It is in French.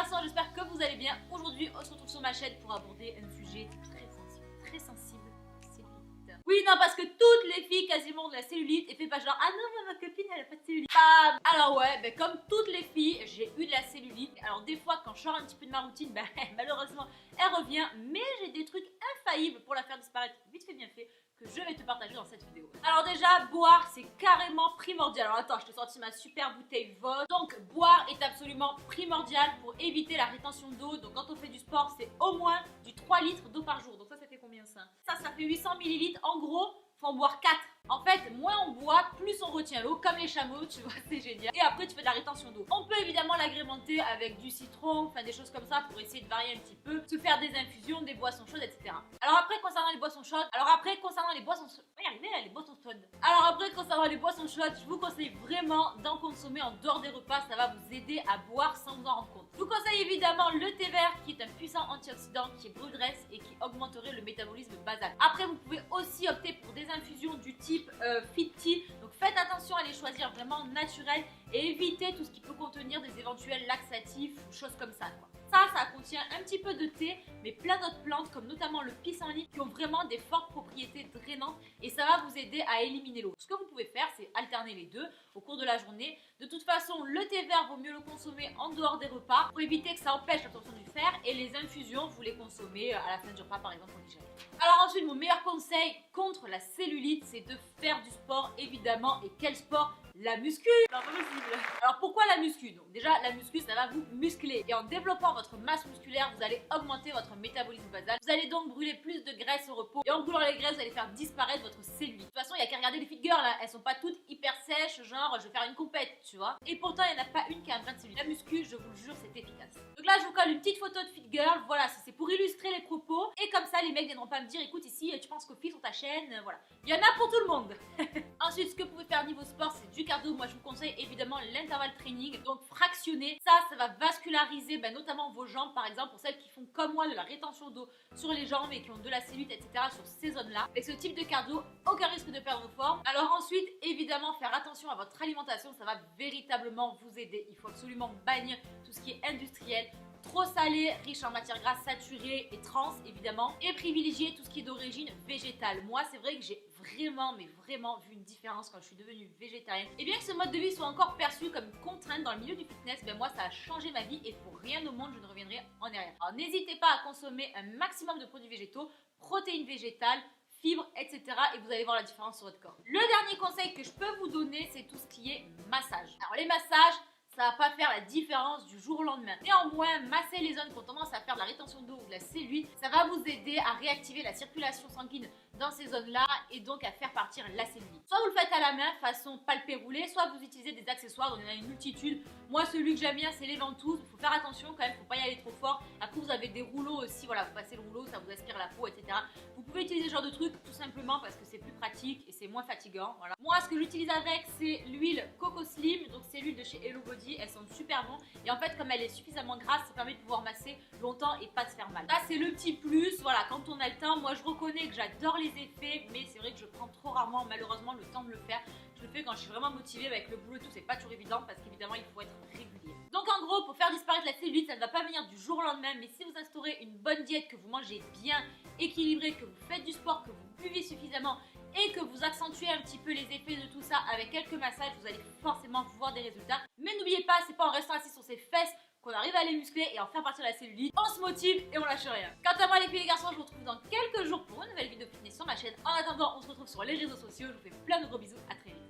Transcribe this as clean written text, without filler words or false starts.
garçons, j'espère que vous allez bien. Aujourd'hui, on se retrouve sur ma chaîne pour aborder un sujet très sensible, cellulite. Oui, non, parce que toutes les filles quasiment ont de la cellulite et fait pas genre, ah non, moi, ma copine, elle a pas de cellulite. Bam. Alors ouais, ben, comme toutes les filles, j'ai eu de la cellulite. Alors des fois, quand je sors un petit peu de ma routine, ben, malheureusement, elle revient. Mais j'ai des trucs infaillibles pour la faire disparaître vite fait bien fait, que je vais te partager dans cette vidéo. Alors déjà, boire, c'est carrément primordial. Alors attends, je t'ai sorti ma super bouteille Vos. Donc boire est absolument primordial pour éviter la rétention d'eau. Donc quand on fait du sport, c'est au moins du 3 litres d'eau par jour. Donc ça fait combien ça? Ça fait 800 millilitres. En gros, faut en boire 4. En fait, moins on boit, plus on retient l'eau, comme les chameaux, tu vois, c'est génial. Et après, tu fais de la rétention d'eau. On peut évidemment l'agrémenter avec du citron, enfin des choses comme ça pour essayer de varier un petit peu, se faire des infusions, des boissons chaudes, etc. Alors après, concernant les boissons chaudes, je vous conseille vraiment d'en consommer en dehors des repas, ça va vous aider à boire sans vous en rendre compte. Je vous conseille évidemment le thé vert qui est un puissant antioxydant, qui est brûleresse et qui augmenterait le métabolisme basal. Après, vous pouvez aussi opter pour des infusions du type Fit Tea. Donc faites attention à les choisir vraiment naturelles et évitez tout ce qui peut contenir des éventuels laxatifs ou choses comme ça, quoi. Ça contient un petit peu de thé, mais plein d'autres plantes comme notamment le pissenlit qui ont vraiment des fortes propriétés drainantes et ça va vous aider à éliminer l'eau. Ce que vous pouvez faire, c'est alterner les deux au cours de la journée. De toute façon, le thé vert vaut mieux le consommer en dehors des repas pour éviter que ça empêche l'absorption du fer et les infusions, vous les consommez à la fin du repas par exemple en hygiène. Alors ensuite, mon meilleur conseil contre la cellulite, c'est de faire du sport évidemment. Et quel sport? La muscu! Non, pas possible. Alors pourquoi la muscu? Donc déjà, la muscu, ça va vous muscler. Et en développant votre masse musculaire, vous allez augmenter votre métabolisme basal. Vous allez donc brûler plus de graisse au repos. Et en brûlant les graisses, vous allez faire disparaître votre cellulite. De toute façon, il n'y a qu'à regarder les fit girls là. Elles sont pas toutes hyper sèches, genre je vais faire une compète, tu vois. Et pourtant, il n'y en a pas une qui a un brin de cellulite. La muscu, je vous le jure, c'est efficace. Donc là, je vous colle une petite photo de fit girl. Voilà, c'est pour illustrer les propos. Et comme ça, les mecs viendront pas me dire, écoute, ici, tu penses qu'au fil sur ta chaîne, voilà. Il y en a pour tout le monde. Ensuite, ce que vous pouvez faire niveau sport, c'est du cardio. Moi, je vous conseille évidemment l'intervalle training, donc fractionné. Ça va vasculariser notamment vos jambes, par exemple, pour celles qui font comme moi de la rétention d'eau sur les jambes et qui ont de la cellulite, etc. sur ces zones-là. Avec ce type de cardio, aucun risque de perdre forme. Alors ensuite, évidemment, faire attention à votre alimentation, ça va véritablement vous aider. Il faut absolument bannir tout ce qui est industriel, trop salé, riche en matières grasses saturées et trans évidemment, et privilégier tout ce qui est d'origine végétale. Moi, c'est vrai que j'ai vraiment vu une différence quand je suis devenue végétarienne. Et bien que ce mode de vie soit encore perçu comme une contrainte dans le milieu du fitness, moi ça a changé ma vie et pour rien au monde je ne reviendrai en arrière. Alors n'hésitez pas à consommer un maximum de produits végétaux, protéines végétales, fibres, etc. et vous allez voir la différence sur votre corps. Le dernier conseil que je peux vous donner, c'est tout ce qui est massage. Alors les massages, ça va pas faire la différence du jour au lendemain. Néanmoins, masser les zones qui ont tendance à faire de la rétention d'eau ou de la cellulite, ça va vous aider à réactiver la circulation sanguine dans ces zones-là et donc à faire partir la cellulite. Soit vous le faites à la main façon palpé roulé, soit vous utilisez des accessoires, donc il y en a une multitude. Moi, celui que j'aime bien, c'est les ventouses. Il faut faire attention quand même, faut pas y aller trop fort. Après, vous avez des rouleaux aussi, voilà, vous passez le rouleau, ça vous aspire la peau, etc. Vous pouvez utiliser ce genre de truc tout simplement parce que c'est plus pratique et c'est moins fatigant. Voilà. Moi, ce que j'utilise avec, c'est l'huile Coco Slim, donc c'est l'huile de chez Hello Body. Elles sont super bon et en fait, comme elle est suffisamment grasse, ça permet de pouvoir masser longtemps et pas se faire mal. Ça, c'est le petit plus. Voilà, quand on a le temps, moi, je reconnais que j'adore les effets, mais c'est vrai que je prends trop rarement, malheureusement, le temps de le faire. Je le fais quand je suis vraiment motivée, avec le boulot et tout, c'est pas toujours évident parce qu'évidemment, il faut être régulier. Donc en gros, pour faire disparaître la cellulite, ça ne va pas venir du jour au lendemain, mais si vous instaurez une bonne diète, que vous mangez bien équilibré, que vous faites du sport, que vous buvez suffisamment et que vous accentuez un petit peu les effets de tout ça avec quelques massages, vous allez forcément voir des résultats. Mais n'oubliez pas, c'est pas en restant assis sur ses fesses qu'on arrive à les muscler et en faire partir la cellulite. On se motive et on lâche rien. Quant à moi les filles et les garçons, je vous retrouve dans quelques jours pour une nouvelle vidéo fitness sur ma chaîne. En attendant, on se retrouve sur les réseaux sociaux. Je vous fais plein de gros bisous, à très vite.